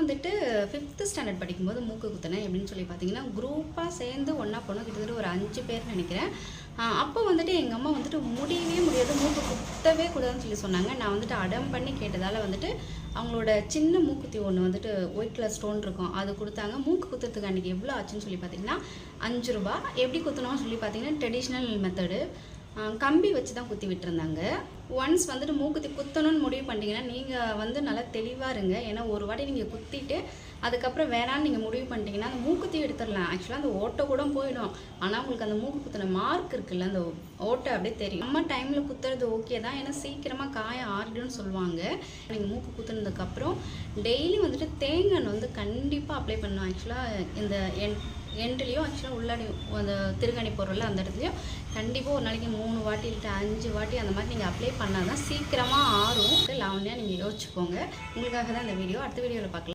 வந்துட்டு 5th standard படிக்கும்போது மூக்கு குத்தினேன். எப்படின்னு சொல்லி பார்த்தீங்கன்னா, குரூப்பாக சேர்ந்து ஒன்றா போனோம். கிட்டத்தட்ட ஒரு 5 பேர் நினைக்கிறேன். அப்போ வந்துட்டு எங்கள் அம்மா வந்துட்டு முடியவே முடியாது, மூக்கு குத்தவே கூடாதுன்னு சொல்லி சொன்னாங்க. நான் வந்துட்டு அடம் பண்ணி கேட்டதால் வந்துட்டு அவங்களோட சின்ன மூக்குத்தி ஒன்று வந்துட்டு ஒயிட் கலர் ஸ்டோன் இருக்கும், அது கொடுத்தாங்க. மூக்கு குத்துறதுக்கு அன்றைக்கி எவ்வளோ ஆச்சுன்னு சொல்லி பார்த்தீங்கன்னா 5 ரூபா. எப்படி குத்தணும்னு சொல்லி பார்த்தீங்கன்னா ட்ரெடிஷ்னல் மெத்தடு, கம்பி வச்சு தான் குத்தி விட்டுருந்தாங்க. ஒன்ஸ் வந்துட்டு மூக்குத்தி குத்தணும்னு முடிவு பண்ணிட்டீங்கன்னா நீங்கள் வந்து நல்லா தெளிவாக இருங்க. ஏன்னா ஒரு வாட்டி நீங்கள் குத்திட்டு அதுக்கப்புறம் வேணான்னு நீங்கள் முடிவு பண்ணிட்டீங்கன்னா அந்த மூக்குத்தி எடுத்துடலாம். ஆக்சுவலாக அந்த ஓட்டை கூட போயிடும், ஆனால் உங்களுக்கு அந்த மூக்கு குத்தின மார்க் இருக்குல்ல, அந்த ஓட்டை அப்படியே தெரியும். நம்ம டைமில் குத்துறது ஓகே தான், ஏன்னா சீக்கிரமாக காயம் ஆறிடும்னு சொல்லுவாங்க. நீங்கள் மூக்கு குத்துனதுக்கப்புறம் டெய்லி வந்துட்டு தேங்காய் எண்ணெய் வந்து கண்டிப்பாக அப்ளை பண்ணணும். ஆக்சுவலாக இந்த எண்ட்லேயும் ஆக்சுவலாக உள்ளாடி அந்த திருகணி போடுறல அந்த இடத்துலையும் கண்டிப்பாக ஒரு நாளைக்கு 3 வாட்டி இல்லை 5 வாட்டி அந்த மாதிரி நீங்கள் அப்ளை பண்ணால் தான் சீக்கிரமாக ஆறும். லாவண்யா நீங்கள் யோசிச்சுக்கோங்க. உங்களுக்காக தான் இந்த வீடியோ. அடுத்த வீடியோவில் பார்க்கலாம்.